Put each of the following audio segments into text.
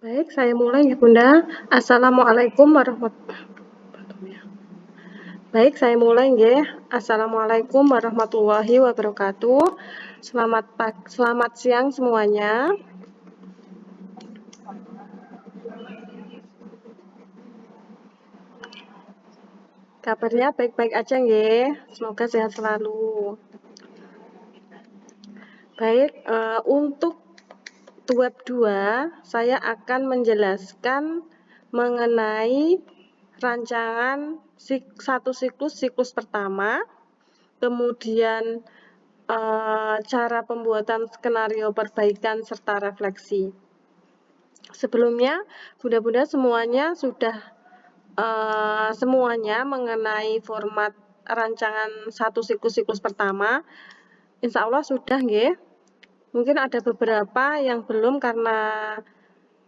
Baik, saya mulai ya Bunda. Assalamualaikum warahmatullahi wabarakatuh. Selamat siang semuanya. Kabarnya baik-baik aja nggih. Semoga sehat selalu. Baik, untuk web 2 saya akan menjelaskan mengenai rancangan satu siklus pertama, kemudian cara pembuatan skenario perbaikan serta refleksi. Sebelumnya, Bunda-Bunda semuanya sudah semuanya mengenai format rancangan satu siklus pertama. Insya Allah sudah nggih. Mungkin ada beberapa yang belum karena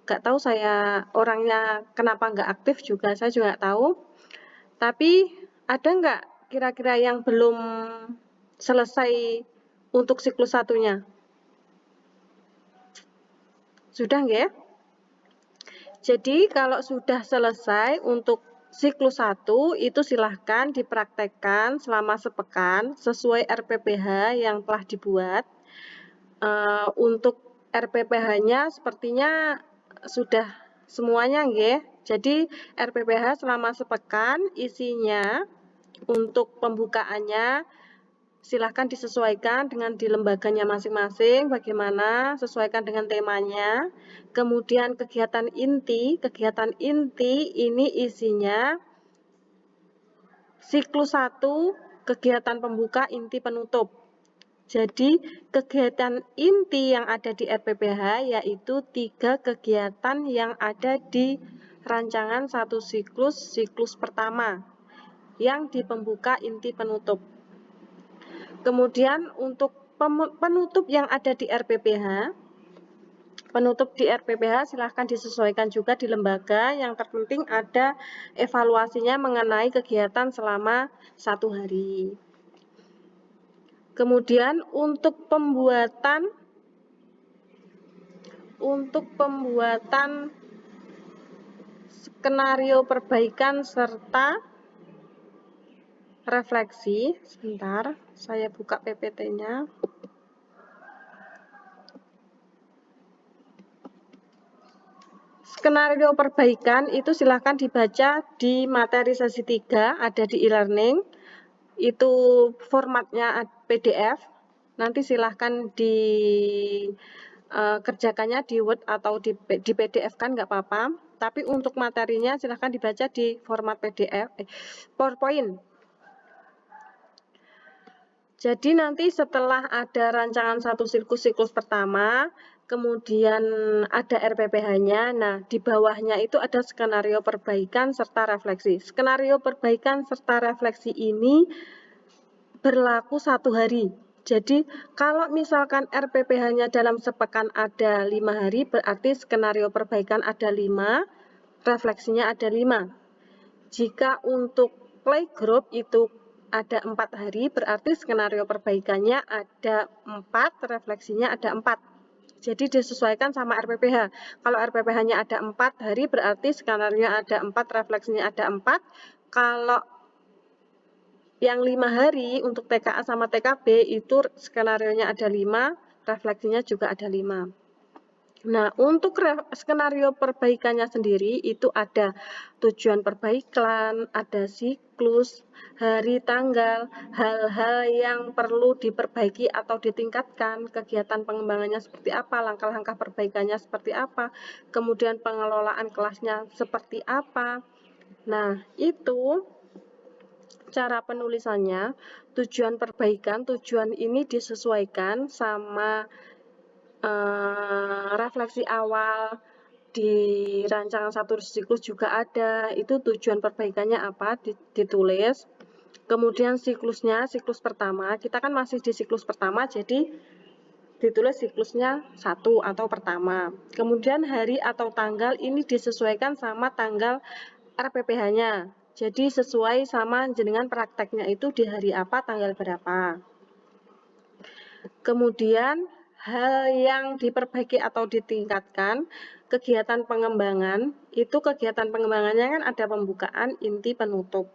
nggak tahu saya orangnya kenapa nggak aktif juga, saya juga nggak tahu. Tapi ada nggak kira-kira yang belum selesai untuk siklus satunya? Sudah nggih? Jadi kalau sudah selesai untuk siklus 1 itu silahkan dipraktekkan selama sepekan sesuai RPPH yang telah dibuat. Untuk RPPH-nya sepertinya sudah semuanya nggih. Jadi RPPH selama sepekan isinya untuk pembukaannya silahkan disesuaikan dengan di lembaganya masing-masing, bagaimana sesuaikan dengan temanya. Kemudian kegiatan inti ini isinya siklus 1, kegiatan pembuka, inti, penutup. Jadi kegiatan inti yang ada di RPPH yaitu 3 kegiatan yang ada di rancangan satu siklus pertama yang di pembuka, inti, penutup. Kemudian untuk penutup yang ada di RPPH, silahkan disesuaikan juga di lembaga. Yang terpenting ada evaluasinya mengenai kegiatan selama 1 hari. Kemudian untuk pembuatan skenario perbaikan serta refleksi, sebentar, saya buka PPT-nya. Skenario perbaikan itu silahkan dibaca di materi sesi 3, ada di e-learning. Itu formatnya PDF. Nanti silahkan dikerjakannya di Word atau di PDF kan nggak apa-apa. Tapi untuk materinya silahkan dibaca di format PDF, PowerPoint. Jadi nanti setelah ada rancangan satu siklus pertama, kemudian ada RPPH-nya, nah di bawahnya itu ada skenario perbaikan serta refleksi. Skenario perbaikan serta refleksi ini berlaku 1 hari. Jadi kalau misalkan RPPH-nya dalam sepekan ada 5 hari, berarti skenario perbaikan ada 5, refleksinya ada 5. Jika untuk playgroup itu ada 4 hari, berarti skenario perbaikannya ada 4, refleksinya ada 4. Jadi disesuaikan sama RPPH. Kalau RPPH-nya ada 4 hari, berarti skenario ada 4, refleksinya ada 4. Kalau yang 5 hari untuk TKA sama TKB itu skenario-nya ada 5, refleksinya juga ada 5. Nah, untuk skenario perbaikannya sendiri itu ada tujuan perbaikan, ada siklus, hari, tanggal, hal-hal yang perlu diperbaiki atau ditingkatkan, kegiatan pengembangannya seperti apa, langkah-langkah perbaikannya seperti apa, kemudian pengelolaan kelasnya seperti apa. Nah, itu cara penulisannya. Tujuan perbaikan, tujuan ini disesuaikan sama refleksi awal di rancangan satu siklus juga ada, itu tujuan perbaikannya apa, ditulis. Kemudian siklusnya, siklus pertama, kita kan masih di siklus pertama, jadi ditulis siklusnya 1 atau pertama. Kemudian hari atau tanggal ini disesuaikan sama tanggal RPPH-nya, jadi sesuai sama jenengan prakteknya itu di hari apa, tanggal berapa. Kemudian hal yang diperbaiki atau ditingkatkan, kegiatan pengembangan, itu kegiatan pengembangannya kan ada pembukaan, inti, penutup.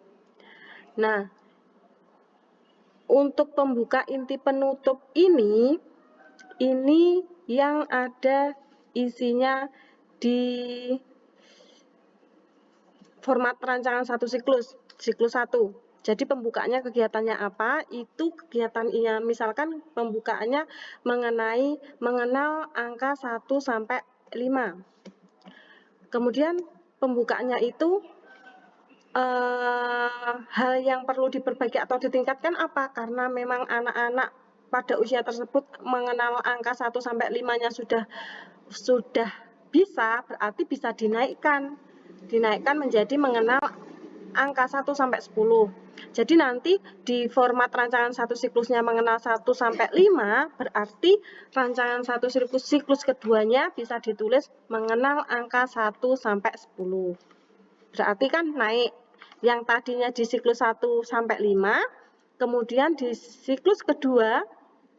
Nah, untuk pembuka, inti, penutup ini yang ada isinya di format rancangan satu siklus 1. Jadi pembukaannya kegiatannya apa? Itu kegiatannya misalkan pembukaannya mengenal angka 1 sampai 5. Kemudian pembukaannya itu hal yang perlu diperbaiki atau ditingkatkan apa? Karena memang anak-anak pada usia tersebut mengenal angka 1 sampai 5-nya sudah bisa, berarti bisa dinaikkan menjadi mengenal angka 1 sampai 10. Jadi nanti di format rancangan satu siklusnya mengenal 1 sampai 5, berarti rancangan satu siklus keduanya bisa ditulis mengenal angka 1 sampai 10. Berarti kan naik. Yang tadinya di siklus 1 sampai 5, kemudian di siklus kedua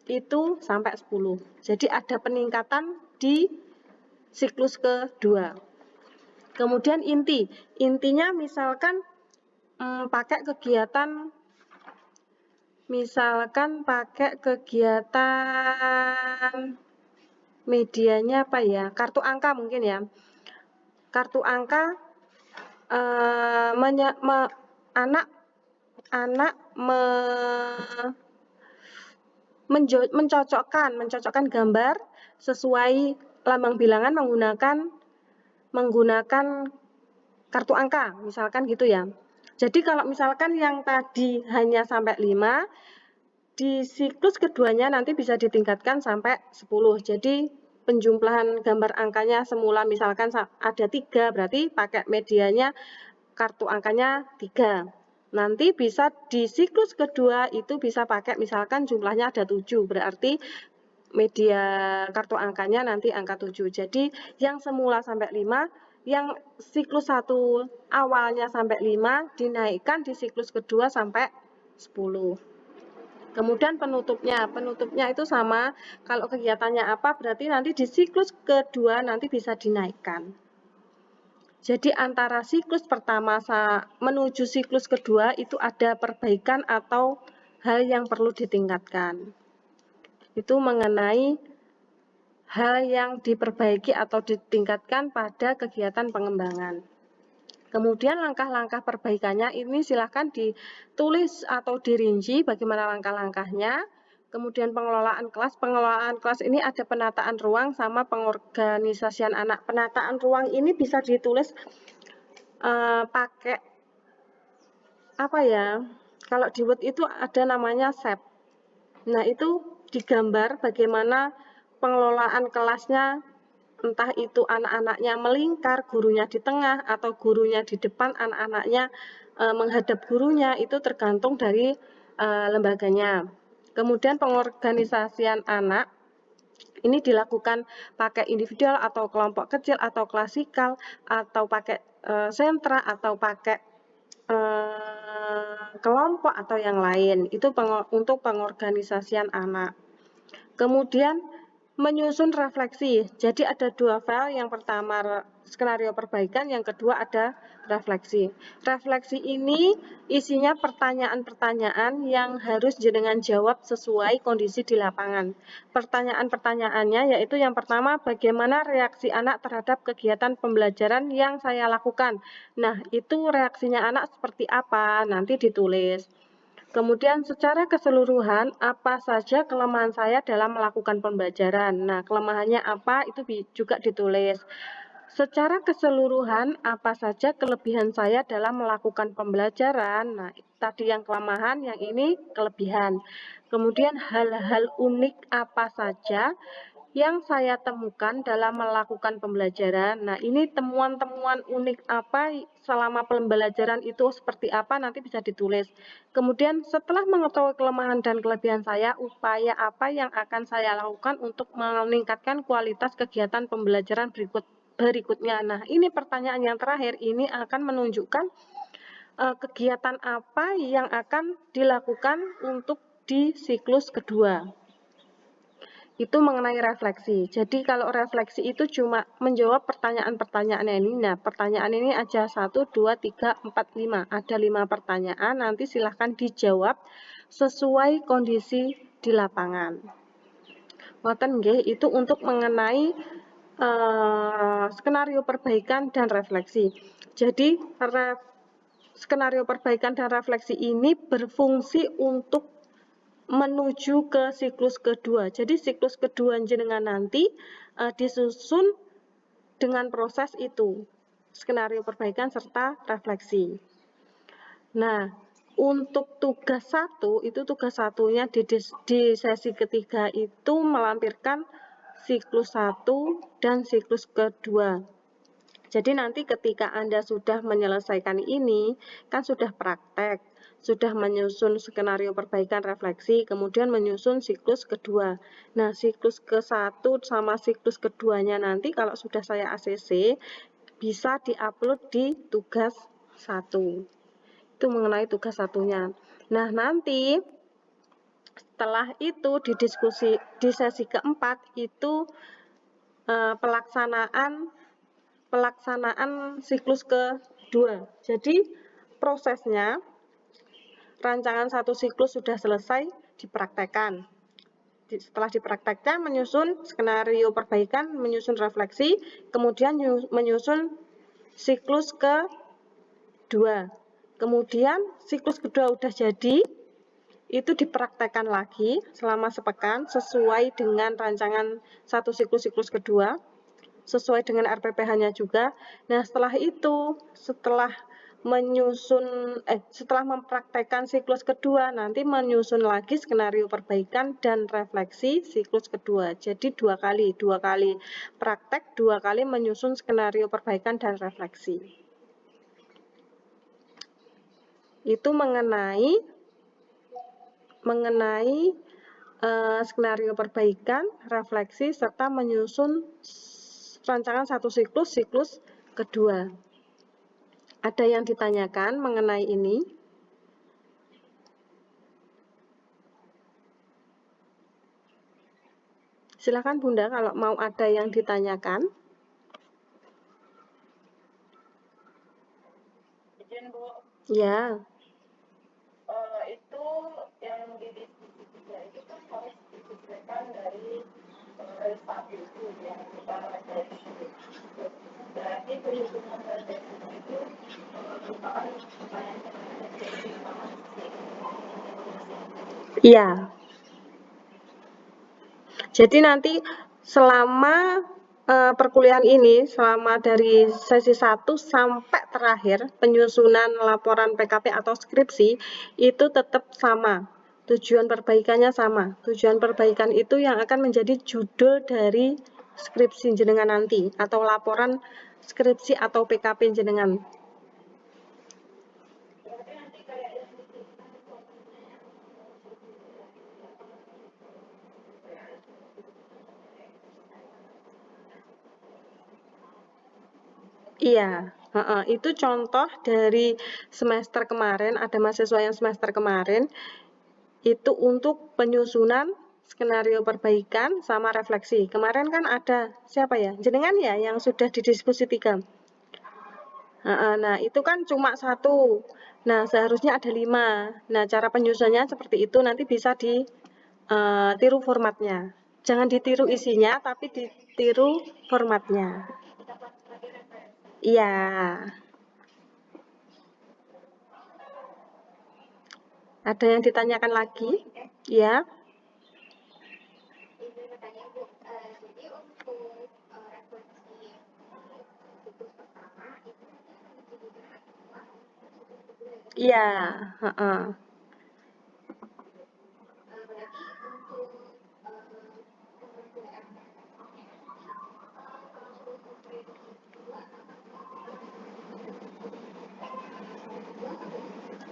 itu sampai 10. Jadi ada peningkatan di siklus kedua. Kemudian intinya misalkan pakai kegiatan medianya apa ya? Kartu angka mungkin ya. Kartu angka anak mencocokkan gambar sesuai lambang bilangan menggunakan kartu angka, misalkan gitu ya. Jadi kalau misalkan yang tadi hanya sampai 5, di siklus keduanya nanti bisa ditingkatkan sampai 10. Jadi penjumlahan gambar angkanya semula misalkan ada 3, berarti pakai medianya kartu angkanya 3. Nanti bisa di siklus kedua itu bisa pakai misalkan jumlahnya ada 7, berarti media kartu angkanya nanti angka 7. Jadi yang semula sampai 5, yang siklus 1 awalnya sampai 5 dinaikkan di siklus kedua sampai 10. Kemudian penutupnya itu sama, kalau kegiatannya apa berarti nanti di siklus kedua nanti bisa dinaikkan. Jadi antara siklus pertama menuju siklus kedua itu ada perbaikan atau hal yang perlu ditingkatkan. Itu mengenai hal yang diperbaiki atau ditingkatkan pada kegiatan pengembangan. Kemudian langkah-langkah perbaikannya ini silahkan ditulis atau dirinci bagaimana langkah-langkahnya. Kemudian pengelolaan kelas ini ada penataan ruang sama pengorganisasian anak. Penataan ruang ini bisa ditulis pakai apa ya? Kalau di Word itu ada namanya shape. Nah, itu digambar bagaimana pengelolaan kelasnya, entah itu anak-anaknya melingkar, gurunya di tengah, atau gurunya di depan, anak-anaknya menghadap gurunya, itu tergantung dari lembaganya. Kemudian pengorganisasian anak, ini dilakukan pakai individual atau kelompok kecil atau klasikal, atau pakai sentra, atau pakai kelompok atau yang lain. Itu untuk pengorganisasian anak. Kemudian menyusun refleksi. Jadi ada 2 file, yang pertama skenario perbaikan, yang kedua ada refleksi. Refleksi ini isinya pertanyaan-pertanyaan yang harus jenengan jawab sesuai kondisi di lapangan. Pertanyaan-pertanyaannya yaitu yang pertama, bagaimana reaksi anak terhadap kegiatan pembelajaran yang saya lakukan. Nah, itu reaksinya anak seperti apa? Nanti ditulis. Kemudian secara keseluruhan, apa saja kelemahan saya dalam melakukan pembelajaran. Nah, kelemahannya apa, itu juga ditulis. Secara keseluruhan, apa saja kelebihan saya dalam melakukan pembelajaran. Nah, tadi yang kelemahan, yang ini kelebihan. Kemudian hal-hal unik apa saja yang saya temukan dalam melakukan pembelajaran. Nah, ini temuan-temuan unik apa selama pembelajaran itu seperti apa nanti bisa ditulis. Kemudian setelah mengetahui kelemahan dan kelebihan saya, upaya apa yang akan saya lakukan untuk meningkatkan kualitas kegiatan pembelajaran berikutnya. Nah, ini pertanyaan yang terakhir ini akan menunjukkan kegiatan apa yang akan dilakukan untuk di siklus kedua. itu mengenai refleksi. Jadi kalau refleksi itu cuma menjawab pertanyaan-pertanyaan ini. Nah, pertanyaan ini aja 1, 2, 3, 4, 5. Ada 5 pertanyaan, nanti silahkan dijawab sesuai kondisi di lapangan. Ngoten nggih, itu untuk mengenai skenario perbaikan dan refleksi. Jadi, skenario perbaikan dan refleksi ini berfungsi untuk menuju ke siklus kedua. Jadi siklus kedua jenengan nanti disusun dengan proses itu, skenario perbaikan serta refleksi. Nah, untuk tugas 1, itu tugas satunya di sesi ketiga itu melampirkan siklus 1 dan siklus kedua. Jadi nanti ketika Anda sudah menyelesaikan ini, kan sudah praktek, sudah menyusun skenario perbaikan refleksi, kemudian menyusun siklus kedua. Nah, siklus ke-1 sama siklus keduanya nanti kalau sudah saya ACC, bisa diupload di tugas 1. Itu mengenai tugas satunya. Nah, nanti setelah itu di sesi keempat itu pelaksanaan siklus kedua. Jadi prosesnya rancangan satu siklus sudah selesai dipraktekkan. Setelah dipraktekkan menyusun skenario perbaikan, menyusun refleksi, kemudian menyusun siklus kedua. Kemudian siklus kedua udah jadi, itu dipraktekkan lagi selama sepekan sesuai dengan rancangan satu siklus kedua, sesuai dengan RPPH-nya juga. Nah, setelah itu, setelah mempraktekkan siklus kedua, nanti menyusun lagi skenario perbaikan dan refleksi siklus kedua. Jadi dua kali praktek, 2 kali menyusun skenario perbaikan dan refleksi. Itu mengenai skenario perbaikan, refleksi, serta menyusun rancangan satu siklus kedua. Ada yang ditanyakan mengenai ini? Silakan Bunda kalau mau ada yang ditanyakan. Izin Bu. Ya. Itu yang di diskusi 3 itu kan harus diselesaikan dari satu itu yang kita dari berarti perhitungan dari itu merupakan Iya. Jadi nanti selama perkuliahan ini, selama dari sesi 1 sampai terakhir, penyusunan laporan PKP atau skripsi, itu tetap sama. Tujuan perbaikannya sama. Tujuan perbaikan itu yang akan menjadi judul dari skripsi jenengan nanti, atau laporan skripsi atau PKP jenengan. Iya, itu contoh dari semester kemarin, ada mahasiswa yang semester kemarin, itu untuk penyusunan skenario perbaikan sama refleksi. Kemarin kan ada, siapa ya? Jenengan ya yang sudah di diskusi 3. Nah, itu kan cuma 1. Nah, seharusnya ada 5. Nah, cara penyusunannya seperti itu, nanti bisa ditiru formatnya. Jangan ditiru isinya, tapi ditiru formatnya. Iya. Ada yang ditanyakan lagi? Ya. Iya,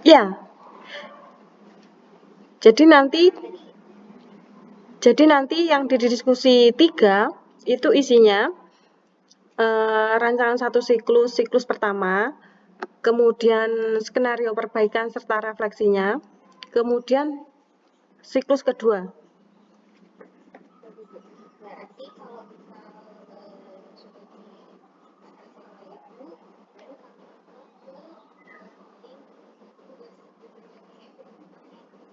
Iya. Jadi nanti yang di diskusi 3 itu isinya rancangan satu siklus pertama, kemudian skenario perbaikan serta refleksinya, kemudian siklus kedua.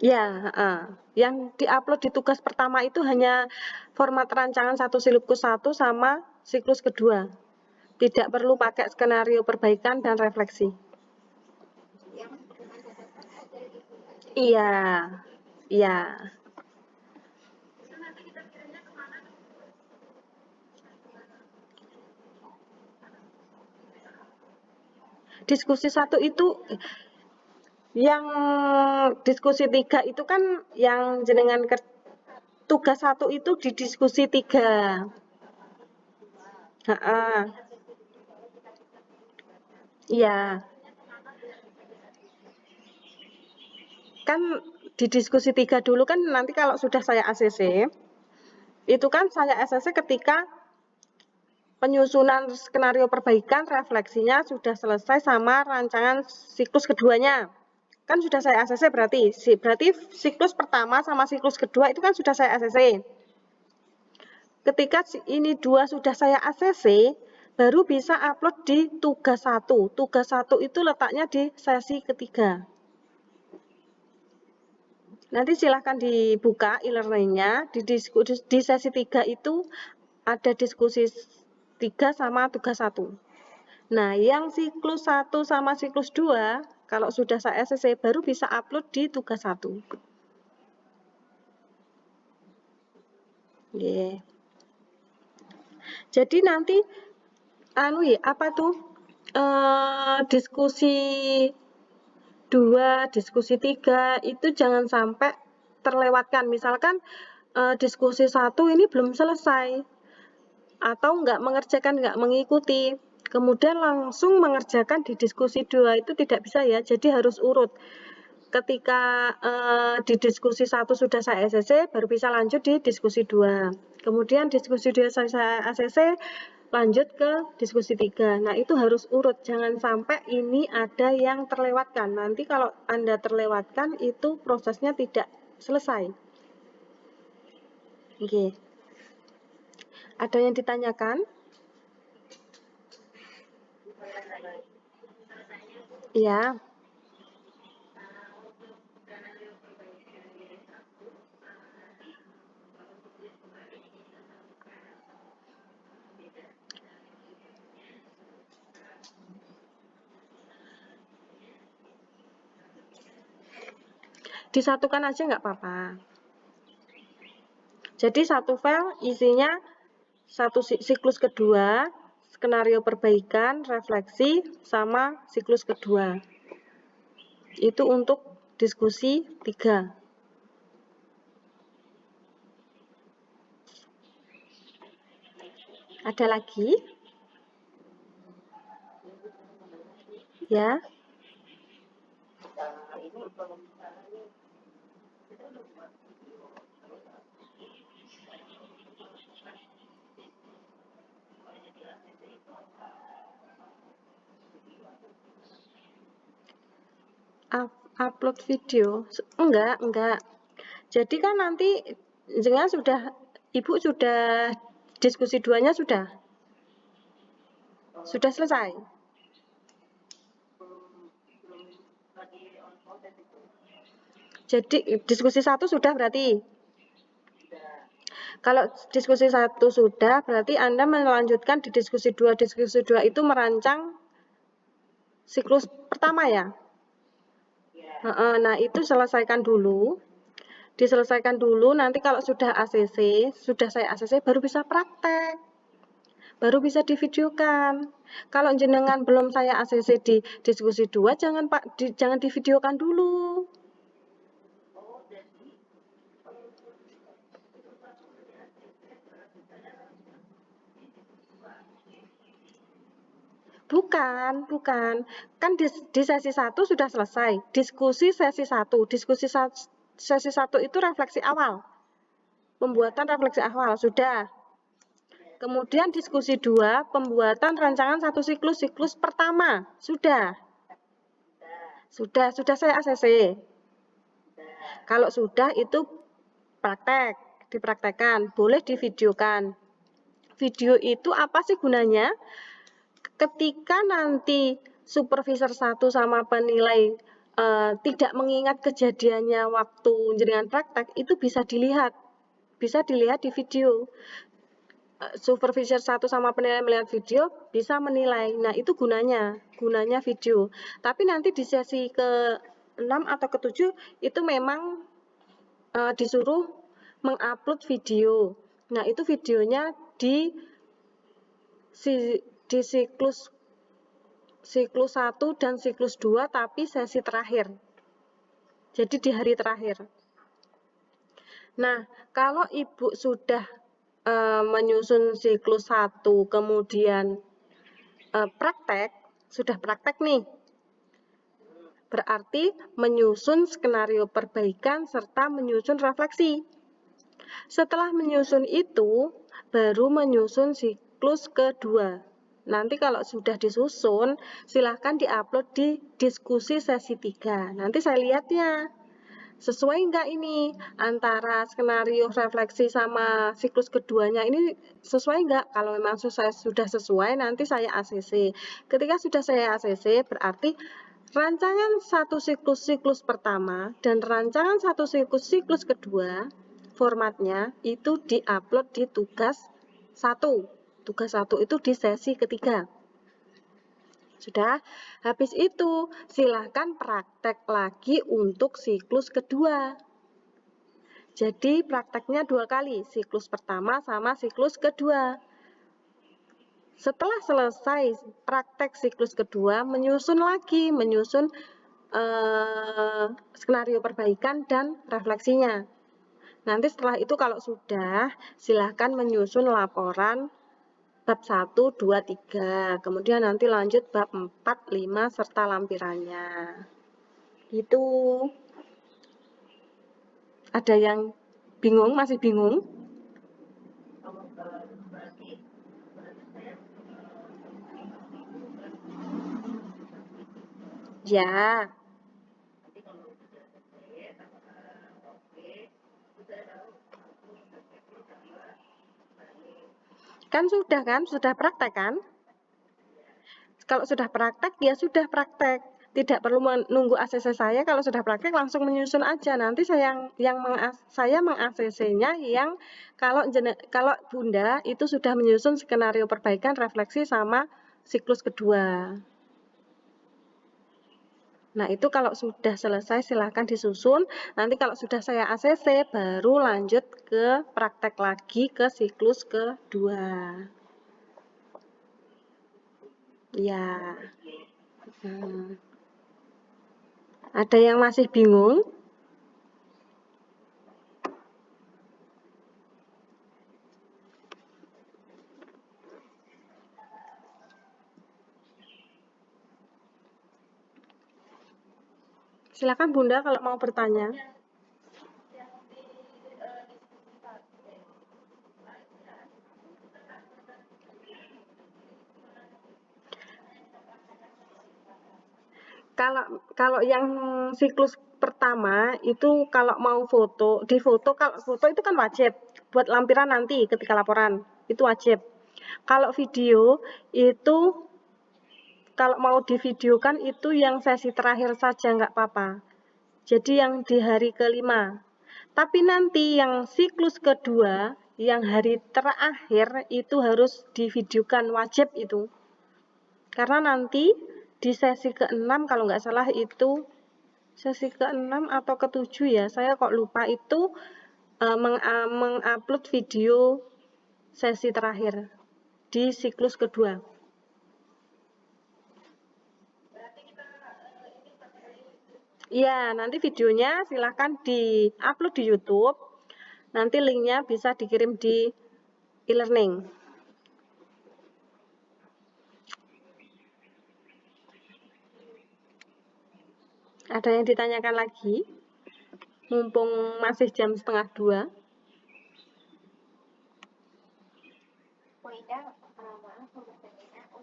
Ya, yang diupload di tugas pertama itu hanya format rancangan satu siklus 1 sama siklus kedua. Tidak perlu pakai skenario perbaikan dan refleksi. Iya, iya. Diskusi 1 itu yang diskusi 3 itu kan yang jenengan tugas 1 itu di diskusi 3. Iya. Kan di diskusi 3 dulu kan nanti kalau sudah saya ACC, itu kan saya ACC ketika penyusunan skenario perbaikan refleksinya sudah selesai sama rancangan siklus keduanya. Kan sudah saya ACC berarti siklus pertama sama siklus kedua itu kan sudah saya ACC. Ketika ini 2 sudah saya ACC, baru bisa upload di tugas 1. Tugas 1 itu letaknya di sesi ketiga. Nanti silahkan dibuka e-learning-nya, di sesi 3 itu ada diskusi 3 sama tugas 1. Nah, yang siklus 1 sama siklus 2, kalau sudah saya ACC, baru bisa upload di tugas 1. Yeah. Jadi nanti, diskusi 2, diskusi 3, itu jangan sampai terlewatkan. Misalkan diskusi 1 ini belum selesai, atau nggak mengerjakan, nggak mengikuti, kemudian langsung mengerjakan di diskusi 2, itu tidak bisa ya, jadi harus urut. Ketika di diskusi 1 sudah saya ACC, baru bisa lanjut di diskusi 2. Kemudian diskusi 2 saya ACC, lanjut ke diskusi 3. Nah, itu harus urut, jangan sampai ini ada yang terlewatkan. Nanti kalau Anda terlewatkan, itu prosesnya tidak selesai. Oke. Ada yang ditanyakan? Iya. Disatukan aja nggak apa-apa. Jadi satu file isinya satu siklus kedua, skenario perbaikan, refleksi, sama siklus kedua. Itu untuk diskusi 3. Ada lagi? Ya. Upload video? Enggak. Jadi kan nanti jangan Ibu sudah diskusi 2-nya sudah selesai. Jadi diskusi 1 sudah berarti. Kalau diskusi 1 sudah, berarti Anda melanjutkan di diskusi 2. Diskusi 2 itu merancang siklus pertama ya? Nah, itu selesaikan dulu. Diselesaikan dulu, nanti kalau sudah ACC, sudah saya ACC, baru bisa praktek. Baru bisa divideokan. Kalau jenengan belum saya ACC di diskusi 2, jangan divideokan dulu. Bukan. Kan di sesi 1 sudah selesai. Diskusi sesi 1. Diskusi sesi 1 itu refleksi awal. Pembuatan refleksi awal, sudah. Kemudian diskusi 2, pembuatan rancangan satu siklus pertama. Sudah saya ACC. Kalau sudah itu praktek, dipraktekkan, boleh divideokan. Video itu apa sih gunanya? Ketika nanti supervisor 1 sama penilai tidak mengingat kejadiannya waktu jenengan praktek, itu bisa dilihat di video. Supervisor 1 sama penilai melihat video bisa menilai. Nah, itu gunanya video. Tapi nanti di sesi ke-6 atau ke-7 itu memang disuruh mengupload video. Nah, itu videonya di siklus 1 dan siklus 2 tapi sesi terakhir. Jadi di hari terakhir. Nah, kalau Ibu sudah menyusun siklus 1 kemudian sudah praktek nih. Berarti menyusun skenario perbaikan serta menyusun refleksi. Setelah menyusun itu, baru menyusun siklus kedua. Nanti kalau sudah disusun, silahkan diupload di diskusi sesi 3. Nanti saya lihatnya, sesuai nggak ini antara skenario refleksi sama siklus keduanya ini sesuai nggak? Kalau memang sudah sesuai, nanti saya ACC. Ketika sudah saya ACC, berarti rancangan satu siklus pertama dan rancangan satu siklus kedua formatnya itu diupload di tugas 1. Tugas 1 itu di sesi ketiga. Sudah, habis itu silahkan praktek lagi untuk siklus kedua. Jadi prakteknya 2 kali, siklus pertama sama siklus kedua. Setelah selesai praktek siklus kedua, menyusun skenario perbaikan dan refleksinya. Nanti setelah itu kalau sudah, silahkan menyusun laporan bab 1, 2, 3. Kemudian nanti lanjut bab 4, 5, serta lampirannya. Gitu. Ada yang bingung? Masih bingung? Ya. Kan sudah praktek kan? Kalau sudah praktek, ya sudah praktek. Tidak perlu menunggu ACC saya, kalau sudah praktek langsung menyusun aja. Nanti saya meng-ACC-nya yang kalau Bunda itu sudah menyusun skenario perbaikan, refleksi sama siklus kedua. Nah, itu kalau sudah selesai silahkan disusun. Nanti kalau sudah saya ACC baru lanjut ke praktek lagi ke siklus kedua. Ya. Ada yang masih bingung? Silakan Bunda kalau mau bertanya. Kalau yang siklus pertama itu kalau mau foto, kalau foto itu kan wajib buat lampiran nanti ketika laporan, itu wajib. Kalau video itu kalau mau divideokan itu yang sesi terakhir saja nggak apa-apa. Jadi yang di hari ke-5. Tapi nanti yang siklus kedua, yang hari terakhir itu harus divideokan, wajib itu. Karena nanti di sesi ke-6 kalau nggak salah itu sesi ke-6 atau ke-7 ya, saya kok lupa itu mengupload video sesi terakhir di siklus kedua. Iya, nanti videonya silahkan di-upload di YouTube. Nanti linknya bisa dikirim di e-learning. Ada yang ditanyakan lagi? Mumpung masih jam 1:30.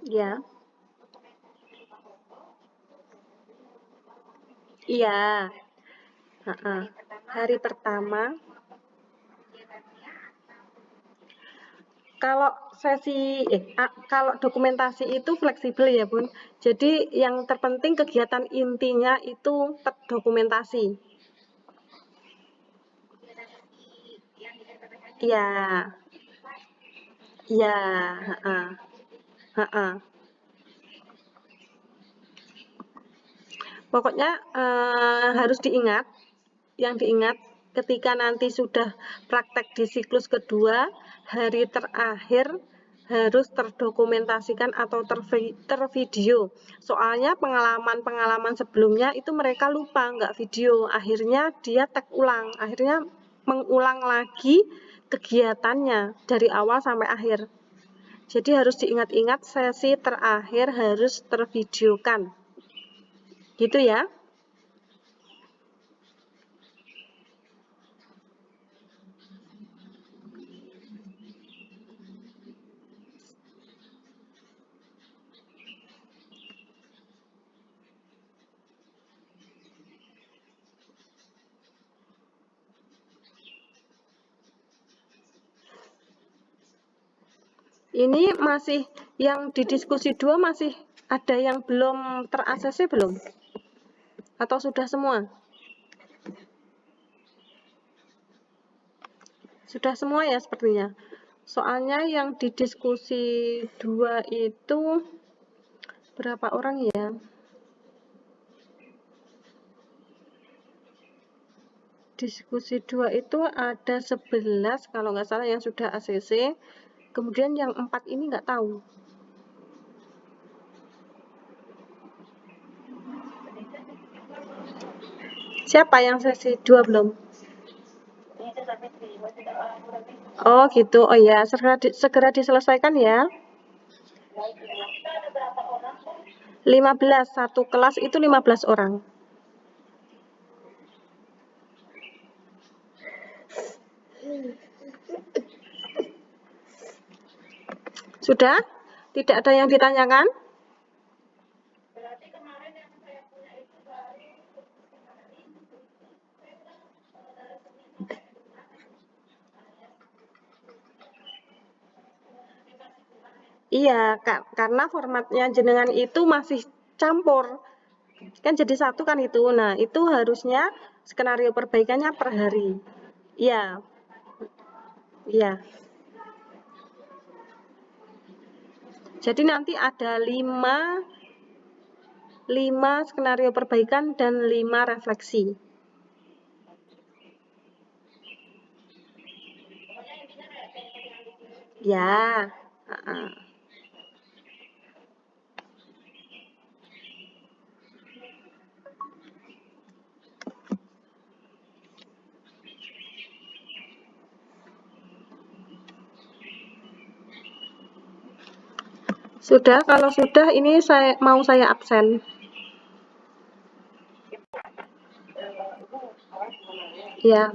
Ya. Iya. Hari pertama Kalau kalau dokumentasi itu fleksibel ya Bun. Jadi yang terpenting kegiatan intinya itu terdokumentasi. Iya, iya, Pokoknya harus diingat, yang diingat ketika nanti sudah praktek di siklus kedua, hari terakhir harus terdokumentasikan atau tervideo. Soalnya pengalaman-pengalaman sebelumnya itu mereka lupa, nggak video. Akhirnya dia tag ulang, akhirnya mengulang lagi kegiatannya dari awal sampai akhir. Jadi harus diingat-ingat sesi terakhir harus tervideokan. Gitu ya. Ini masih yang di diskusi 2 masih ada yang belum ter-ACC belum? Atau sudah semua? Sudah semua ya sepertinya. Soalnya yang di diskusi 2 itu berapa orang ya? Diskusi 2 itu ada 11 kalau nggak salah yang sudah ACC. Kemudian yang 4 ini nggak tahu. Siapa yang sesi 2 belum? Oh gitu, oh ya, segera diselesaikan ya. 15, satu kelas itu 15 orang. Sudah? Tidak ada yang ditanyakan? Iya, karena formatnya jenengan itu masih campur. Kan jadi satu kan itu. Nah, itu harusnya skenario perbaikannya per hari. Iya. Iya. Jadi nanti ada 5 skenario perbaikan dan 5 refleksi. Ya. Sudah, kalau sudah ini mau saya absen. Ya.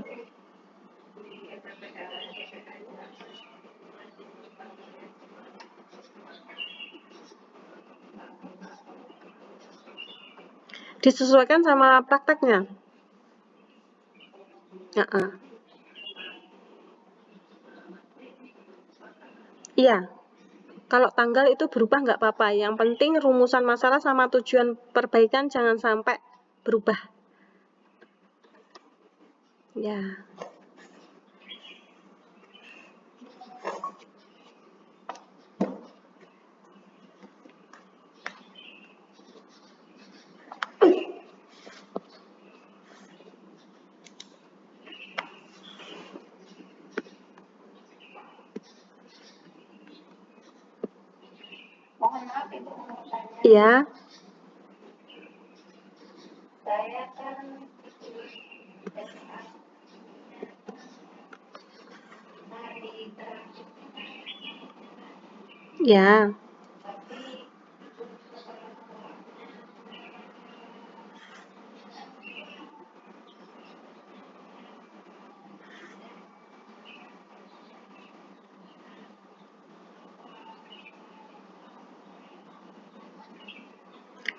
Disesuaikan sama prakteknya. Iya. Kalau tanggal itu berubah nggak apa-apa. Yang penting rumusan masalah sama tujuan perbaikan jangan sampai berubah. Ya. Mohon maaf Ibu mau tanya. Iya. Saya kan Ya.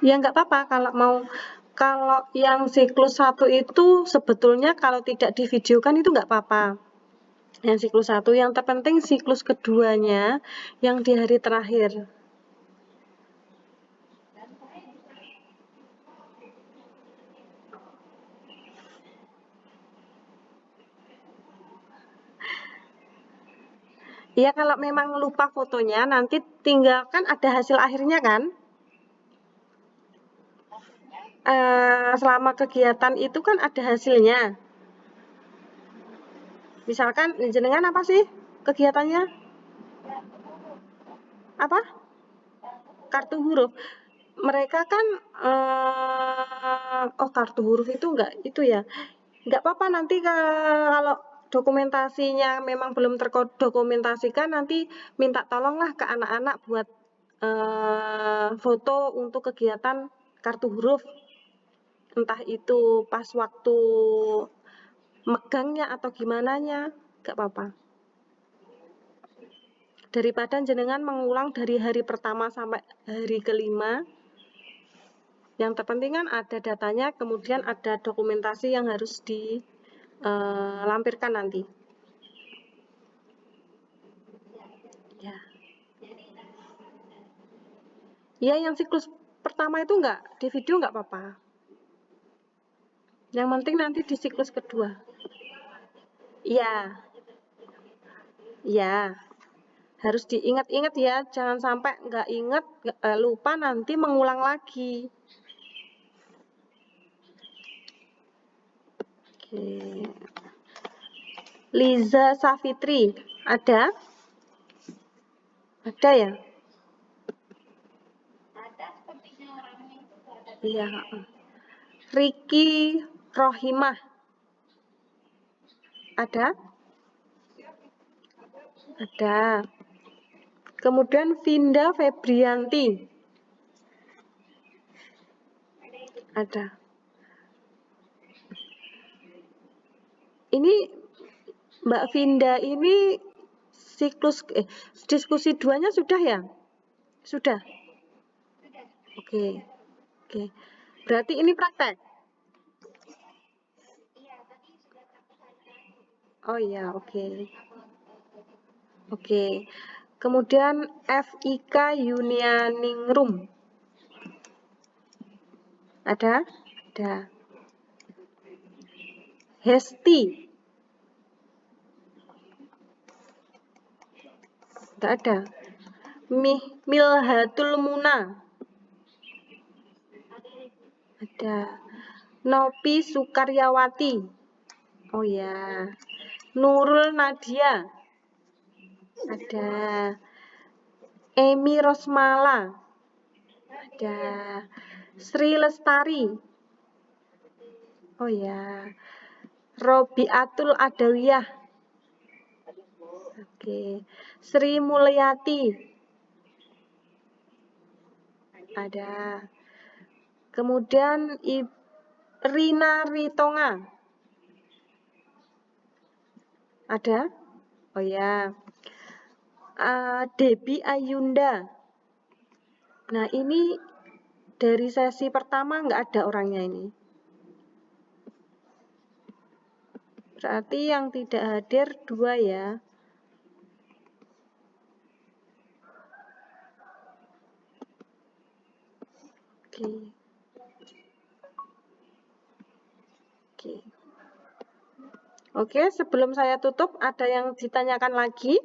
Ya nggak apa-apa kalau yang siklus 1 itu sebetulnya kalau tidak divideokan itu nggak apa-apa. Yang siklus 1, yang terpenting siklus keduanya yang di hari terakhir. Ya kalau memang lupa fotonya nanti tinggalkan ada hasil akhirnya kan. Selama kegiatan itu kan ada hasilnya. Misalkan jenengan apa sih kegiatannya? Apa? Kartu huruf. Mereka kan oh kartu huruf itu enggak itu ya. Enggak apa-apa nanti kalau dokumentasinya memang belum terdokumentasikan nanti minta tolonglah ke anak-anak buat foto untuk kegiatan kartu huruf. Entah itu pas waktu megangnya atau gimananya, enggak apa-apa. Daripada jenengan mengulang dari hari pertama sampai hari kelima, yang terpenting kan ada datanya, kemudian ada dokumentasi yang harus dilampirkan nanti. Ya. Ya, yang siklus pertama itu enggak, di video enggak apa-apa. Yang penting nanti di siklus kedua. Iya. Ya. Harus diingat-ingat ya, jangan sampai enggak ingat, lupa nanti mengulang lagi. Oke. Liza Safitri, ada? Ada ya? Ada sepertinya orangnya itu ada. Iya. Riki Rohimah, ada? Ada. Kemudian Vinda Febrianti, ada. Ini Mbak Vinda ini siklus diskusi 2-nya sudah ya? Sudah. Oke. Oke. Berarti ini praktek. Iya, tadi sudah aku saja. Oh iya, oke. Oke. Kemudian FIK Yunianingrum. Ada? Ada. Hesti. Tidak ada. Milhatul Muna. Ada. Nopi Sukaryawati. Oh ya. Nurul Nadia. Ada. Emi Rosmala. Ada. Sri Lestari. Oh ya. Robiatul Adawiyah. Oke. Sri Mulyati. Ada. Kemudian Rina Ritonga. Ada? Oh ya. Debbie Ayunda. Nah ini dari sesi pertama nggak ada orangnya ini. Berarti yang tidak hadir 2 ya. Oke. Oke. Oke, sebelum saya tutup ada yang ditanyakan lagi?